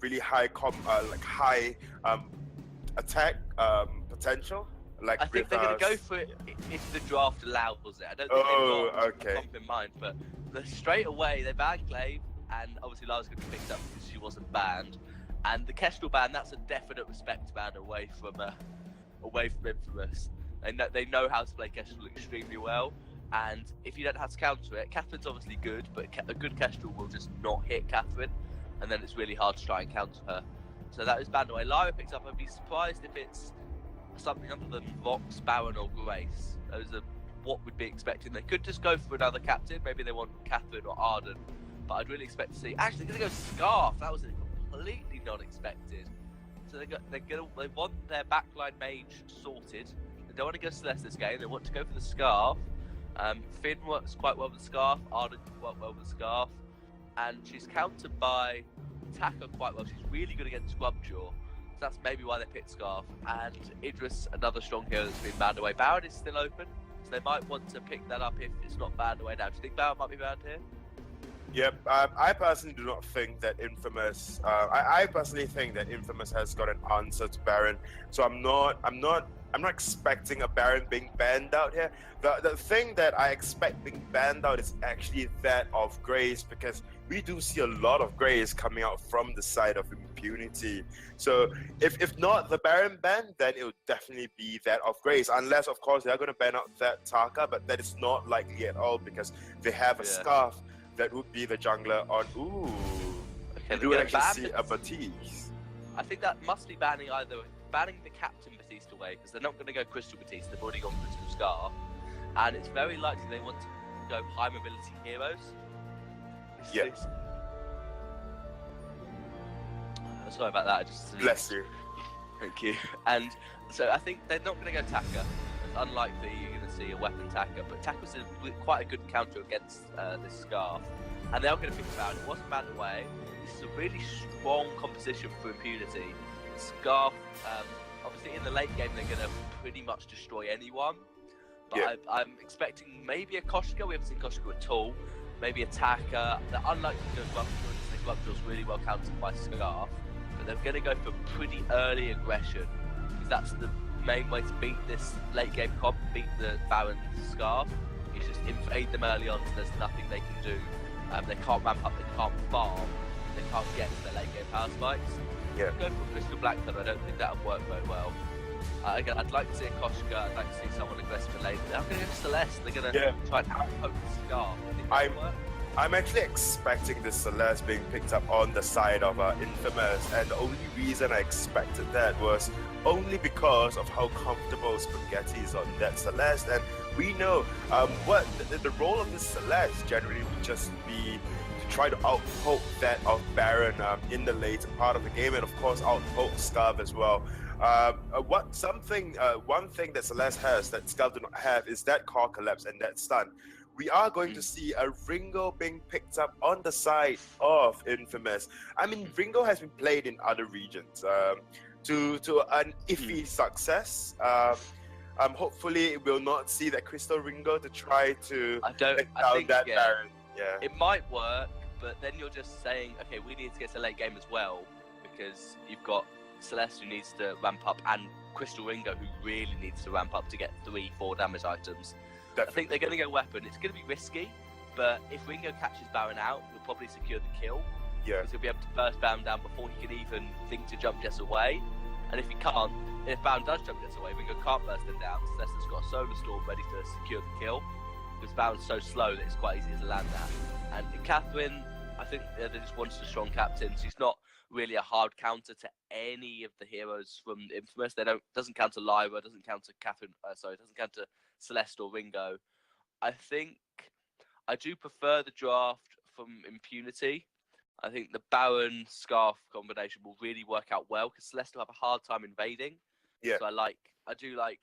really high attack potential. Like I think with they're going to go for it if the draft allows it. I don't think Oh, they've got okay. a comp in mind, but straight away they banned Glaive, and obviously Lara's going to be picked up because she wasn't banned. And the Kestrel ban, that's a definite respect ban away from Infamous. They know how to play Kestrel extremely well, and if you don't know how to counter it, Catherine's obviously good, but a good Kestrel will just not hit Catherine, and then it's really hard to try and counter her. So that is banned away. Lara picks up. I'd be surprised if it's something other than Vox, Baron, or Grace. Those are what we'd be expecting. They could just go for another captain. Maybe they want Catherine or Arden, but I'd really expect to see. Actually, they're going to go Scarf. That was completely not expected. So they want their backline mage sorted. They don't want to go Celeste this game. They want to go for the Scarf. Finn works quite well with the Scarf. Arden can work well with the Scarf, and she's countered by Taka quite well. She's really good against Scrubjaw. So that's maybe why they picked Scarf. And Idris, another strong hero that's been banned away. Baron is still open, so they might want to pick that up if it's not banned away now. Do you think Baron might be banned here? Yep, I personally do not think that Infamous. I personally think that Infamous has got an answer to Baron. So I'm not expecting a Baron being banned out here. The thing that I expect being banned out is actually that of Grace, because we do see a lot of Grace coming out from the side of Impunity. So if not the Baron ban, then it would definitely be that of Grace, unless of course they are going to ban out that Taka, but that is not likely at all because they have a Scarf that would be the jungler on. Ooh, okay, you do actually see a Batiste. I think that must be banning the Captain Batiste away, because they're not going to go Crystal Batiste. They've already gone Crystal Scar, and it's very likely they want to go high mobility heroes. Yes. Sorry about that. I just bless you. Thank you. And so I think they're not going to go Taka. It's unlikely you're going to see a weapon Taka, but Taka's quite a good counter against this Scarf, and they are going to pick him out. It wasn't banned away. This is a really strong composition for Impunity. Scarf, obviously in the late game they're going to pretty much destroy anyone, but I'm expecting maybe a Koshka. We haven't seen Koshka at all. Maybe a Taka. They're unlikely to go Glumdor, because Glumdor's really well countered by Scarf, but they're going to go for pretty early aggression, because that's the main way to beat this late game comp, beat the Baron Scarf. You just invade them early on, so there's nothing they can do. They can't ramp up, they can't farm, they can't get to the late game power spikes. Yeah. Go for Crystal Black Thunder, I don't think that would work very well. Again, I'd like to see a Koshka, I'd like to see someone aggressive and late. They're going to go Celeste, they're going to try and outpoke the Scarf. I'm actually expecting the Celeste being picked up on the side of Infamous, and the only reason I expected that was only because of how comfortable Spaghetti is on that Celeste, and we know what the role of this Celeste generally would just be to try to outpoke that of Baron in the later part of the game, and of course outpoke Scarf as well. One thing that Celeste has that Scarf do not have is that core collapse and that stun. We are going to see a Ringo being picked up on the side of Infamous. I mean, Ringo has been played in other regions to an iffy success. Hopefully, we'll not see that Crystal Ringo to try to take down that Baron. Yeah, it might work, but then you're just saying, okay, we need to get to late game as well, because you've got Celeste who needs to ramp up and Crystal Ringo who really needs to ramp up to get 3-4 damage items. Definitely. I think they're going to go weapon. It's going to be risky, but if Ringo catches Baron out, he'll probably secure the kill. Yeah. Because he'll be able to burst Baron down before he can even think to jump Jess away. And if he can't, if Baron does jump Jess away, Ringo can't burst him down. Celeste has got a Solar Storm ready to secure the kill, because Baron's so slow that it's quite easy to land that. And Catherine, I think they just wanted a strong captain. She's not really a hard counter to any of the heroes from Infamous. Doesn't counter Lyra, doesn't counter Catherine. Doesn't counter Celeste or Ringo. I think I do prefer the draft from Impunity. I think the Baron Scarf combination will really work out well, because Celeste will have a hard time invading. Yeah. So I do like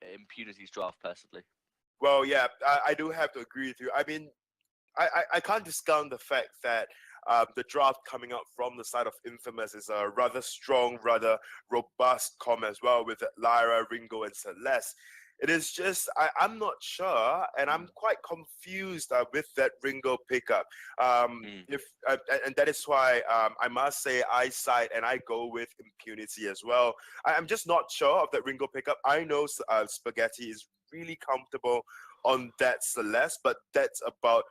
Impunity's draft personally. Well, yeah, I do have to agree with you. I mean, I can't discount the fact that the draft coming out from the side of Infamous is a rather strong, rather robust comp as well, with Lyra, Ringo, and Celeste. It is just I'm not sure, and I'm quite confused with that Ringo pickup. If and that is why I must say I side and I go with Impunity as well. I'm just not sure of that Ringo pickup. I know Spaghetti is really comfortable on that Celeste, but that's about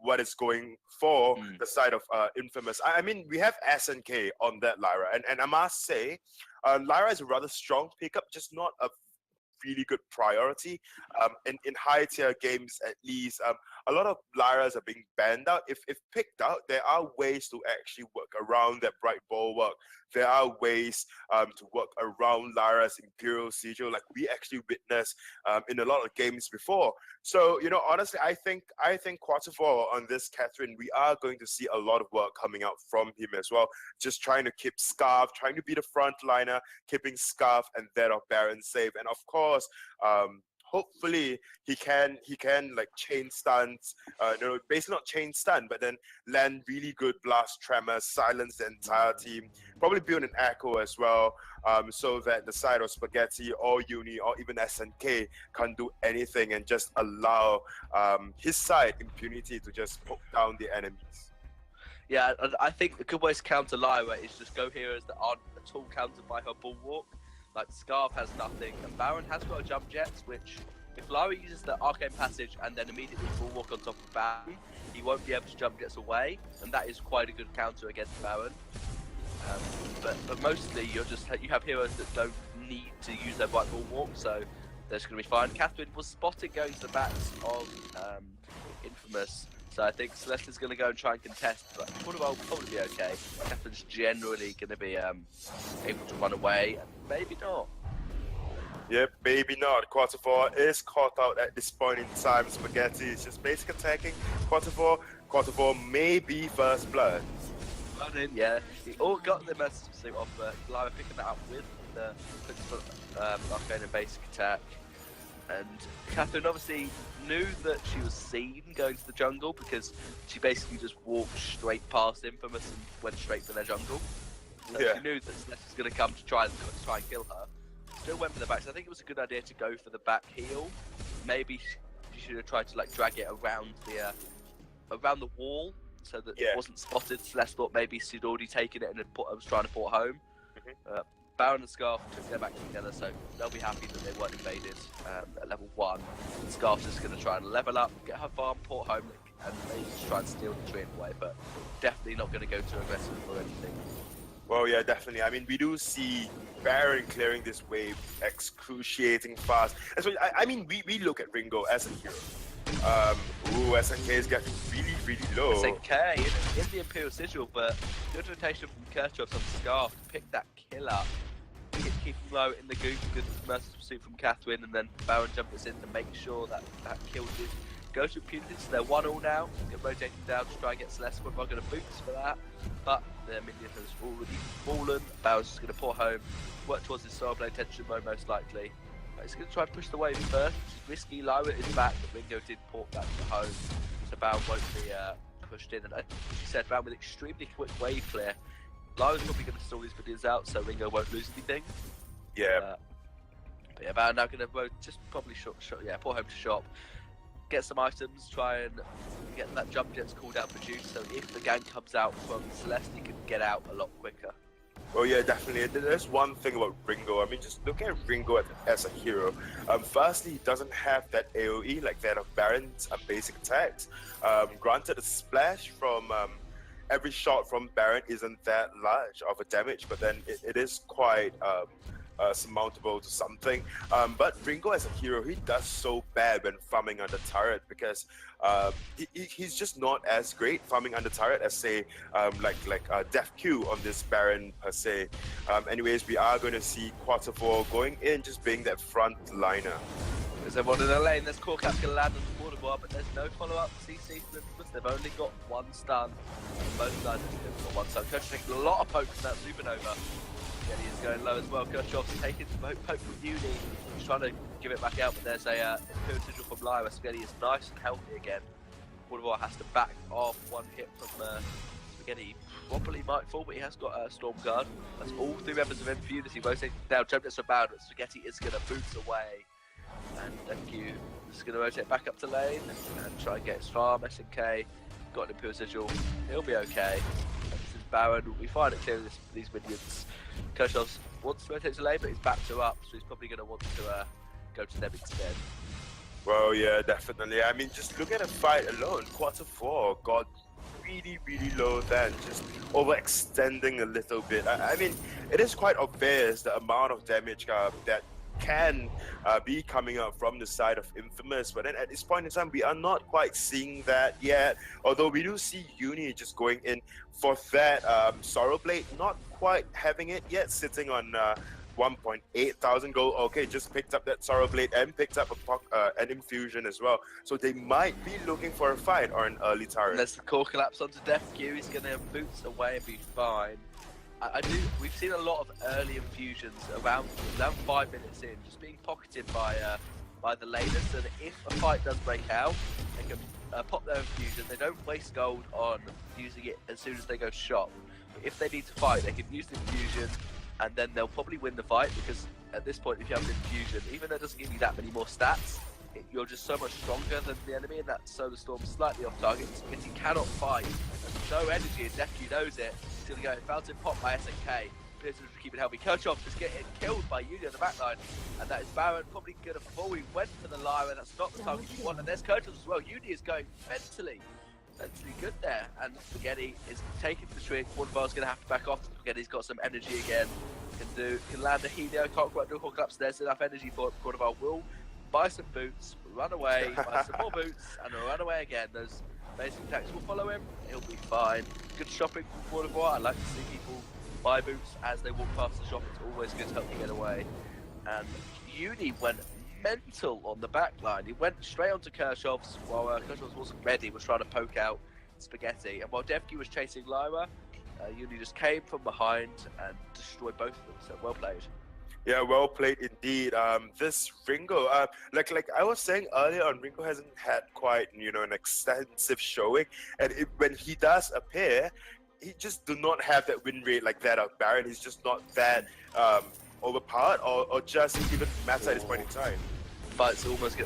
what is going for the side of Infamous. I mean, we have SNK on that Lyra, and I must say, Lyra is a rather strong pickup, just not a really good priority. In high tier games, at least, a lot of Lyras are being banned out. If picked out, there are ways to actually work around that bright bulwark. There are ways to work around Lyra's Imperial Sigil, like we actually witnessed in a lot of games before. So, you know, honestly, I think quarter four on this Catherine, we are going to see a lot of work coming out from him as well. Just trying to keep Scarf, trying to be the frontliner, keeping Scarf and that of Baron safe, and of course, hopefully he can like chain stuns, basically not chain stun, but then land really good blast tremors, silence the entire team, probably build an echo as well, so that the side of Spaghetti or Uni or even SNK can't do anything and just allow his side Impunity to just poke down the enemies. Yeah, and I think the good way to counter Lyra is just go heroes that aren't at all countered by her bulwark. Like Scarf has nothing, and Baron has got a jump jets, which if Lyra uses the arcane passage and then immediately bulwark on top of Baron, he won't be able to jump jets away, and that is quite a good counter against Baron. But mostly you have heroes that don't need to use their white bulwark, so that's going to be fine. Catherine was spotted going to the backs of Infamous, so I think Celeste is going to go and try and contest, but Portugal will probably be okay. Catherine's generally going to be able to run away, and maybe not. Yep, maybe not. Quarter four is caught out at this point in time. Spaghetti is just basic attacking. Quarter four may be first blood. Running, yeah. He all got the message of Lyra picking that up with the principal arcane and basic attack. And Catherine obviously knew that she was seen going to the jungle because she basically just walked straight past Infamous and went straight for their jungle. So she knew that Celeste was going to come to try and kill her. Still went for the back. So I think it was a good idea to go for the back heel. Maybe she should have tried to like drag it around the wall so that it wasn't spotted. Celeste thought maybe she'd already taken it and was trying to port home. Baron and Scarf took their back together, so they'll be happy that they weren't invaded at level 1. And Scarf's just going to try and level up, get her farm, port home, and maybe just try and steal the tree away, but definitely not going to go too aggressive or anything. Well, yeah, definitely. I mean, we do see Baron clearing this wave excruciating fast. And so, I mean, we look at Ringo as a hero. SNK is getting really, really low. SNK in the Imperial Sigil, but good rotation from Kerchhoff on Scarf to pick that kill up. Keep him low in the goop, good merciful pursuit from Catherine, and then Baron jumps in to make sure that kill did go to Impunity. So they're 1-1 now. Get rotating down to try and get Celeste. We're not going to boots for that, but their minion has already fallen. Baron's just going to pour home, work towards his Soul Blade tension mode most likely. He's going to try and push the wave first, which is risky. Lyra is back, but Ringo did port back to home, so Baron won't be pushed in. And as you said, Baron with extremely quick wave clear. Lyra's probably going to stall these videos out, so Ringo won't lose anything. Yeah. But yeah, Baron now going to just probably port home to shop, get some items, try and get that jump jet's called out produced, so if the gang comes out from Celeste, he can get out a lot quicker. Well, yeah, definitely. There's one thing about Ringo. I mean, just looking at Ringo as a hero. Firstly, he doesn't have that AoE like that of Baron's basic attacks. Granted, the splash from every shot from Baron isn't that large of a damage, but then it is quite surmountable to something. But Ringo as a hero, he does so bad when farming under turret because he's just not as great farming under turret as say like Def Q on this Baron per se. Anyways, we are going to see quarter four going in, just being that front liner. There's everyone in the lane. There's Corkap's going to land on the border bar, but there's no follow-up CC for Infamous. They've only got one stun. Both sides have got one stun. Kerchhoff taking a lot of poke from that Supernova. He is going low as well. Kerchhoff's taking poke from Uni. He's trying to give it back out, but there's a Imperial Sigil from Lyra. Spaghetti is nice and healthy again. Borderbar has to back off one hit from Spaghetti. Probably might fall, but he has got a Storm Guard. That's all 3 members of Impunity rotating down. Jump gets so bad, but Spaghetti is going to boot away. And FQ is going to rotate back up to lane and try and get his farm. SNK got an Imperial Sigil. He'll be okay. And this is Baron. We find it clear with these minions. Kershaw wants to rotate to lane, but his backs are up, so he's probably going to want to go to them instead. Well, yeah, definitely. I mean, just look at the fight alone. Quarter 4 got really, really low then, just overextending a little bit. I mean, it is quite obvious the amount of damage that can be coming up from the side of Infamous, but then at this point in time, we are not quite seeing that yet. Although we do see Uni just going in for that Sorrow Blade, not quite having it yet, sitting on 1.8 thousand gold. Okay, just picked up that Sorrow Blade and picked up an infusion as well. So they might be looking for a fight or an early turret. Unless the core collapse onto DefQ, he's going to boots away and be fine. We've seen a lot of early infusions around 5 minutes in, just being pocketed by the laners, so that if a fight does break out, they can pop their infusion. They don't waste gold on using it as soon as they go shop. But if they need to fight, they can use the infusion, and then they'll probably win the fight, because at this point, if you have the infusion, even though it doesn't give you that many more stats, you're just so much stronger than the enemy, and that Solar Storm's slightly off target, because he cannot fight. There's no energy, and DefQ knows it. He's going to go Fountain Pop by SNK. Appears to keep it healthy. Kerchhoff is getting killed by Yuli on the backline, and that is Baron probably going to fall. He went for the Lyra, and that's not the target you want, and there's Kerchhoff as well. Yuli is going mentally good there, and Spaghetti is taking the trick. Waterfall's going to have to back off. Spaghetti's got some energy again. Can land a Helio, can't quite do a hook ups. There's enough energy for it. Waterfall will buy some boots, run away, buy some more boots, and run away again. Those basic attacks will follow him. He'll be fine. Good shopping from Waterfall. I like to see people buy boots as they walk past the shop. It's always good to help you get away. And Uni went mental on the back line. He went straight onto Kershov's while Kershov's wasn't ready, was trying to poke out Spaghetti. And while DefQ was chasing Lyra, Uni just came from behind and destroyed both of them. So well played. Yeah, well played indeed. This Ringo, like I was saying earlier on, Ringo hasn't had quite, an extensive showing. And when he does appear, he just do not have that win rate like that of Baron. He's just not that overpowered or just even matter at this point in time. But it's almost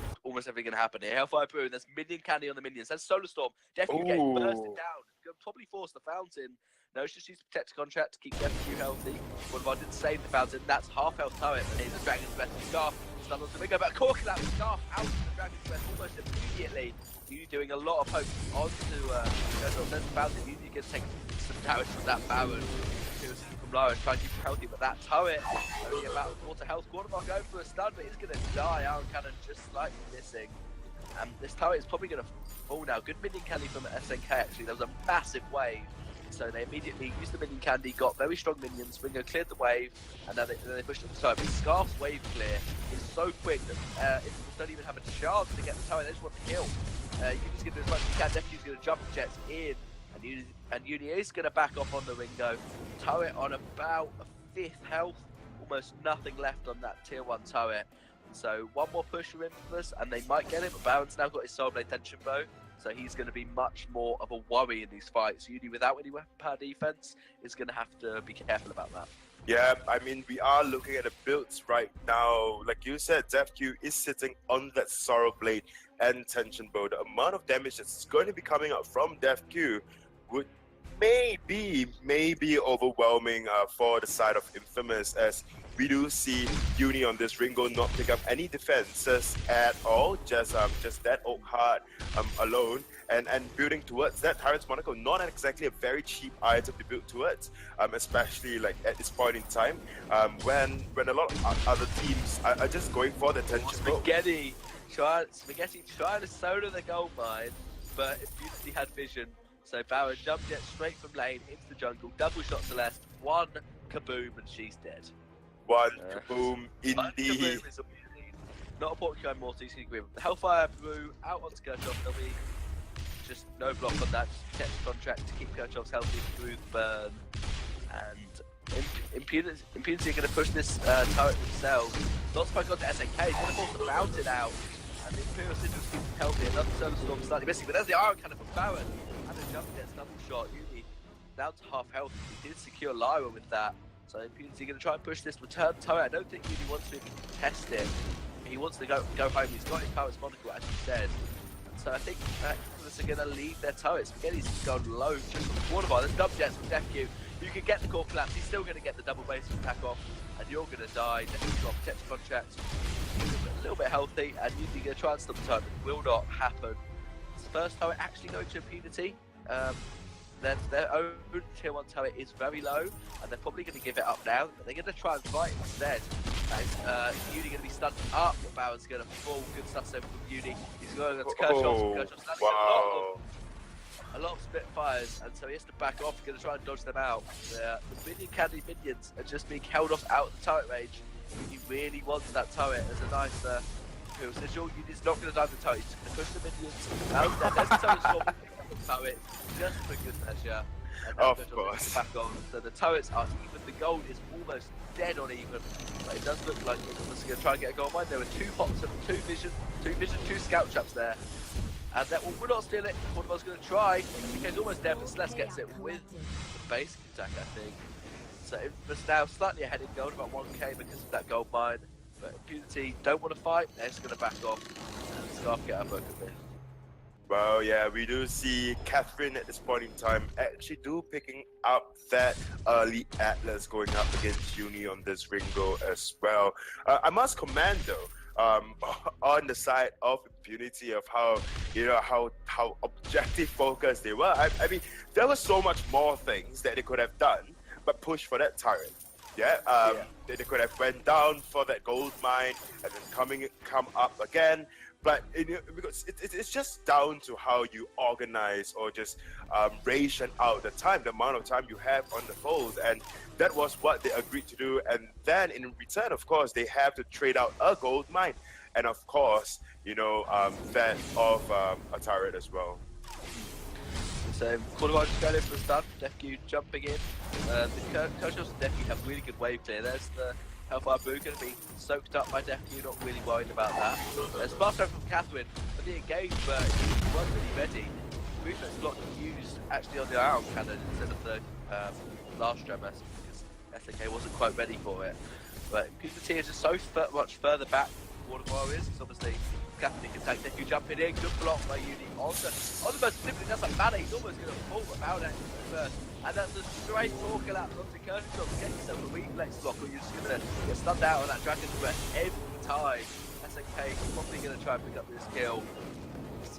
everything can happen here. Hellfire Brew, and there's minion candy on the minions. There's Solar Storm. DefQ getting bursted down. He'll probably force the Fountain. No, it's just use Protect Contract to keep DefQ healthy. One of our didn't save the Fountain. That's half health turret. And here's the Dragon's Breath. Scarf. Stun on the Ringo, but core collapse. Scarf out of the Dragon's Breath almost immediately. You doing a lot of poke onto there's the Fountain. You need to take some damage from that Baron. From Lyra and try and keep him healthy, but that turret only about 4 health. Quarterback going for a stun, but he's going to die. Iron Cannon just slightly missing. And this turret is probably going to fall now. Good minion candy from SNK actually. There was a massive wave. So they immediately used the minion candy, got very strong minions. Ringo cleared the wave, and then they pushed it aside. But Scarf's wave clear is so quick that if you don't even have a chance to get the turret, they just want to kill. You can just get as much as you can. DefQ's going to jump jets in, and Uni is going to back off on the Ringo. Turret on about a 5th health, almost nothing left on that tier 1 turret. So one more push for Infamous, and they might get it, but Baron's now got his Soul Blade Tension Bow. So he's going to be much more of a worry in these fights. Uni, without any weapon power defense, is going to have to be careful about that. Yeah, I mean, we are looking at the builds right now. Like you said, DefQ is sitting on that Sorrow Blade and Tension Bow. The amount of damage that's going to be coming out from DefQ would maybe overwhelming for the side of Infamous, as we do see Uni on this Ringo not pick up any defenses at all, just that oak heart alone, and building towards that Tyrant's Monaco, not exactly a very cheap item to build towards, especially like at this point in time, when a lot of other teams are just going for the tension. Spaghetti trying to soda the gold mine, but Impunity had vision. So Baron jumped jet straight from lane into the jungle, double shot Celeste, one kaboom, and she's dead. One kaboom, indeed. One kaboom is not a Porcupine Morty, so you can agree with the Hellfire Brew out on Kerchhoff. There'll be just no block on that, just protect the contract to keep Kerchhoff's healthy through the burn. And Impunity are going to push this turret themselves. Not spike onto SNK, he's going to force the Mountain out. And the Imperial Sigils keep him healthy. Another Solar Storm slightly missing, but there's the Iron Cannon from Baron. And a jump gets double shot. Uni down to half health. He did secure Lyra with that. So Impunity are going to try and push this return turret. I don't think Uni wants to even test it. he wants to go home. He's got his power's monocle, as you said. So I think Infamous are going to leave their turrets. Spaghetti's gone low just on the quarter bar. There's double jets from DefQ. You can get the core collapse. He's still going to get the double base attack off, and you're going to die. DefQ's got protected contract, a little bit healthy, and you're going to try and stop the turret. It will not happen. It's the first turret actually going to Impunity. Their own tier 1 turret is very low, and they're probably going to give it up now. They're going to try and fight instead. Uni going to be stunned up. Baron's going to fall. Good stuff there from Uni. He's going to Kershaw's Wow. a lot of Spitfires, and so he has to back off. He's going to try and dodge them out. The minion candy minions are just being held off out of the turret range. He really wants that turret as a nice kill sigil. Uni's not going to dive the turret. He's just going to push the minions out. There's the turret swap. Turret just for good measure. Of course. Back on. So the turrets are even. The gold is almost dead on even. But it does look like Infamous are going to try and get a gold mine. There were 2 pots of 2 vision, 2 scout traps there. And that will not steal it. One of us going to try. He's almost dead, but Celeste gets it with the basic attack, I think. So Infamous now slightly ahead in gold, about 1k because of that gold mine. But Impunity don't want to fight. They're just going to back off and Scarf get up a bit. Well, yeah, we do see Catherine at this point in time actually picking up that early Atlas going up against Uni on this Ringo as well. I must commend though, on the side of Impunity of how, you know, how objective focused they were. I mean, there were so much more things that they could have done, but push for that turret. They could have went down for that gold mine and then come up again. But because it's just down to how you organize or just ration out the amount of time you have on the fold, and that was what they agreed to do. And then in return, of course, they have to trade out a gold mine, and of course, you know, that of a turret as well. So Quarterbar just going in for the stun. DefQ jumping in. The Kershaw's and DefQ have really good wave clear. There's the Hellfire Boo going to be soaked up by DefQ, not really worried about that. There's fast from Catherine, but the engage, but he wasn't really ready. Movement block used actually on the Iron Cannon instead of the last Dremas because SNK wasn't quite ready for it. But Impunity is just so much further back than Quarterbar is. It's obviously Catherine can take DefQ jumping in, good block by Uni on the most simply that's a man, he's almost going to fall without it first. And that's a straight core collapse onto Kershaw. Get yourself a reflex block or you're just going to get stunned out on that Dragon's Breath every time. SNK is probably going to try and pick up this kill.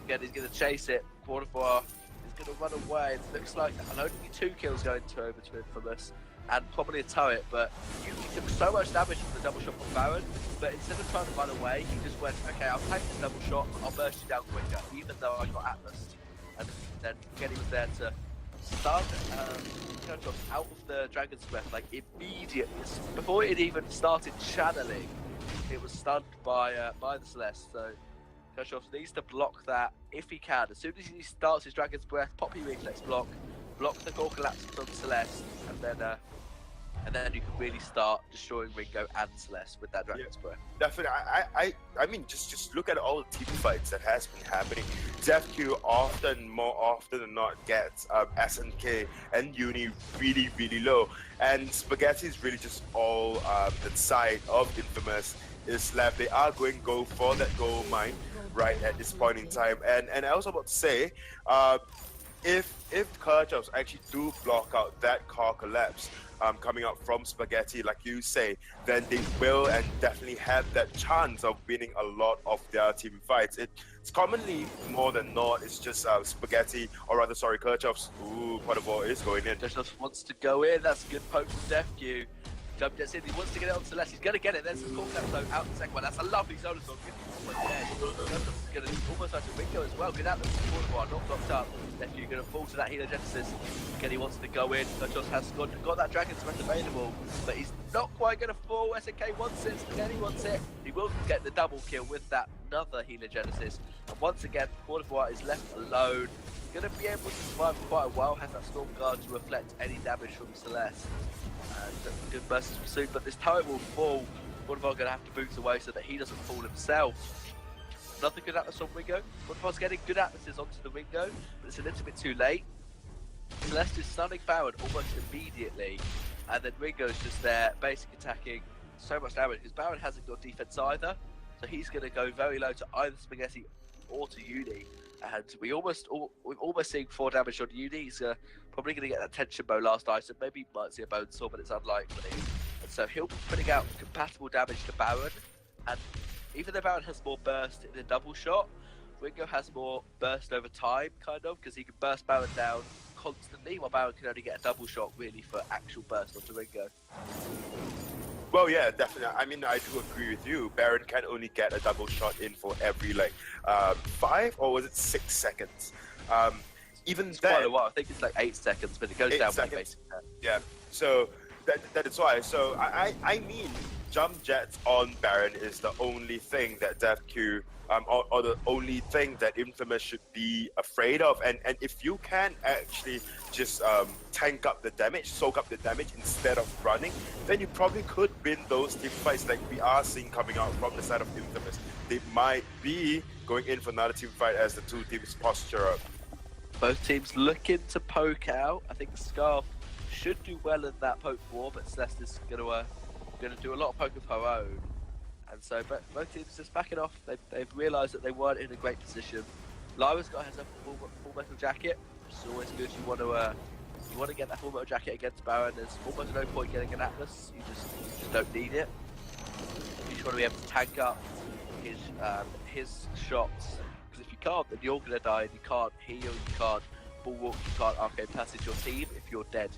Again, he's going to chase it. Quarterbar is going to run away. It looks like only 2 kills going over to Infamous and probably a turret, but you took so much damage from the double shot from Baron, but instead of trying to run away, he just went, okay, I'll take this double shot, I'll burst you down quicker, even though I got Atlas. And then again, he was there to stun Kershaw out of the Dragon's Breath, like immediately, before it even started channeling, it was stunned by the Celeste, so Kershaw needs to block that if he can. As soon as he starts his Dragon's Breath, pop your reflex block the core collapse on Celeste, and then you can really start destroying Ringo and Celeste with that Dragon's Breath. Definitely. I mean, just look at all the team fights that has been happening. DefQ more often than not gets SNK and Uni really, really low. And Spaghetti is really just all the side of Infamous is left. They are going to go for that gold mine right at this point in time. And I was about to say, if Kerchows actually do block out that car collapse coming out from Spaghetti, like you say, then they will and definitely have that chance of winning a lot of their team fights. It's commonly more than not, it's just Spaghetti, or rather, sorry, Kerchows. Ooh, Quarterbar is going in. Kerchows wants to go in. That's a good poke from DefQ. Jump gets in, he wants to get it on Celeste, he's going to get it, there's the core collapse out the second one, that's a lovely solo song, Kerchows going to almost like a Ringo as well, get out of the Quarterbar, not blocked up, DefQ going to fall to that healer Genesis, again he wants to go in, Kerchows has got that Dragon's Breath available, but he's not quite going to fall, SNK wants it, Spaghetti wants it, he will get the double kill with that another healer Genesis, and once again, Quarterbar is left alone, going to be able to survive for quite a while, has that Storm Guard to reflect any damage from Celeste. And good burst pursuit, but this turret will fall. Quarterbar going to have to boot away so that he doesn't fall himself. Another good Atlas on Ringo. Quarterbar's getting good Atlases onto the Ringo, but it's a little bit too late. Celeste is stunning Baron almost immediately, and then Ringo's just there, basic attacking so much damage because Baron hasn't got defense either. So he's going to go very low to either Spaghetti or to Uni. And we're almost seeing 4 damage on Uni. He's probably going to get that tension bow last item. Maybe he might see a bone saw, but it's unlikely. And so he'll be putting out compatible damage to Baron. And even though Baron has more burst in a double shot, Ringo has more burst over time, kind of, because he can burst Baron down constantly, while Baron can only get a double shot, really, for actual burst onto Ringo. Well, yeah, definitely. I mean, I do agree with you. Baron can only get a double shot in for every, 5 or was it 6 seconds? Even it's then, quite a while. I think it's like 8 seconds, but it goes down by basically. Yeah, so that is why. So I mean, jump jets on Baron is the only thing that DevQ or the only thing that Infamous should be afraid of. And if you can actually just tank up the damage, soak up the damage instead of running, then you probably could win those team fights like we are seeing coming out from the side of Infamous. They might be going in for another team fight as the two teams posture up. Both teams looking to poke out. I think Scarf should do well in that poke war, but Celeste is going to do a lot of poke of her own. And so both teams just backing off. They've realised that they weren't in a great position. Lyra's got herself a full metal jacket, which is always good. You want to get that full metal jacket against Baron. There's almost no point getting an Atlas. You just don't need it. You just want to be able to tank up his shots. Because if you can't, then you're going to die, and you can't heal, you can't bulwark, you can't arcane passage your team if you're dead.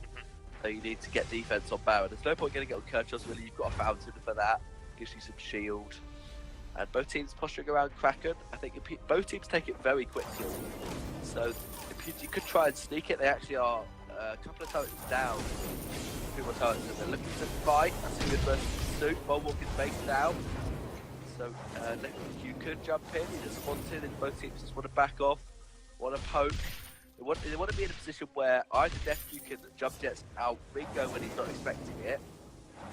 So you need to get defense on Baron. There's no point getting it on Kerchos, really. You've got a fountain for that. Gives you some shield. And both teams posturing around Kraken. I think both teams take it very quickly. So you could try and sneak it. They actually are a couple of turrets down. 2 more turrets, and they're looking to fight. That's a good versus suit. Bulwark is based down. So you could jump in. You just want to. And both teams just want to back off. Want to poke. They want to be in a position where either you can jump jets out Ringo when he's not expecting it.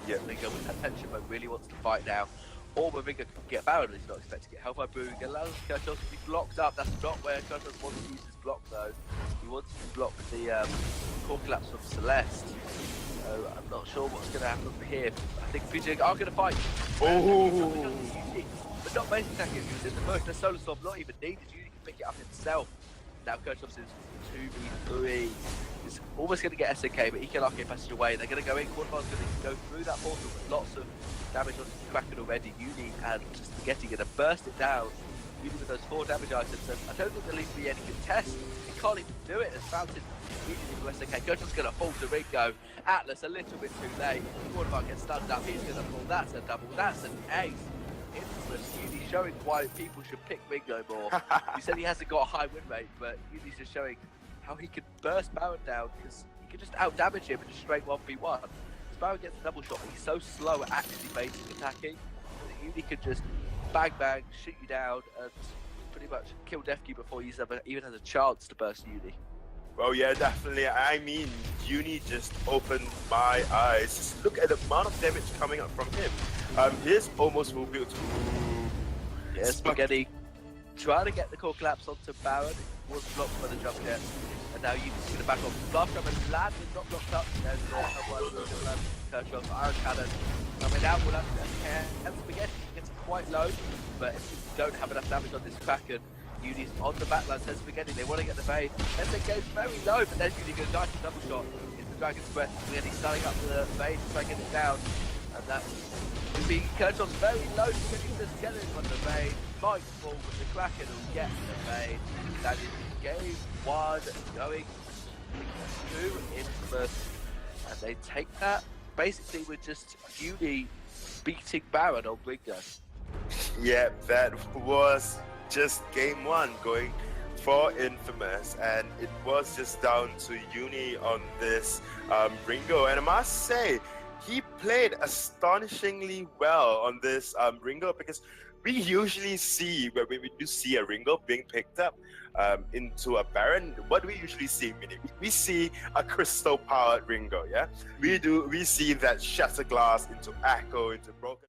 Yeah, Ringo with that tension but really wants to fight now. Or when Ringo can get Baron and he's not expecting it. Help by Boog allows Kerchos to be blocked up. That's not where Kerchos wants to use his block though. He wants to block the core collapse from Celeste. So I'm not sure what's going to happen here. I think PJ are going to fight. Oh! But not basic attacking. There's the motion of Solar Storm not even needed. You can pick it up himself. Now Kerchos is 2v3. He's almost going to get SNK, but he can arcane passage away. They're going to go in. Quadbar's going to go through that portal with lots of damage on Kraken already. Uni and Spaghetti going to burst it down. Uni with those 4 damage items. And I don't think there'll even be any contest. He can't even do it as Fountain immediately to SNK. Kerchos going to fall to Ringo. Atlas a little bit too late. Quadbar gets stunned up. He's going to fall. That's a double. That's an ace. Infamous. Uni showing why people should pick Ringo more. He said he hasn't got a high win rate, but Uni's just showing how he can burst Baron down because he can just out damage him and just straight 1v1. Baron gets a double shot, but he's so slow at actually basic attacking that Uni can just bang bang, shoot you down, and pretty much kill DevQ before he even has a chance to burst Uni. Well, yeah, definitely. I mean, Uni just opened my eyes. Just look at the amount of damage coming up from him. His almost full build. Yeah, Spaghetti trying to get the core collapse onto Baron. It was blocked by the jump jet. And now Uni's going to back off. Blast drum and land is not blocked up. There's no Kerchos, Iron Cannon. Coming out, we'll have to and Spaghetti gets quite low. But if you don't have enough damage on this Kraken, Uni's on the backline, says Spaghetti, they want to get the bait. SNK's very low, but then Uni going to die to double shot. It's the Dragon's Breath. Spaghetti starting up the bait, trying to get it down. And that's being Kerchos very low. Spaghetti just get it on the bait. Might fall, but the Kraken will get the bait. That is game 1 going to Infamous. And they take that basically with just Uni beating Baron on Ringo. Yeah, that was just game 1 going for Infamous, and it was just down to Uni on this Ringo, and I must say he played astonishingly well on this Ringo, because we usually see, when we do see a Ringo being picked up into a Baron, what do we usually see? We see a crystal powered Ringo, yeah? We see that shatter glass into Echo, into Broken.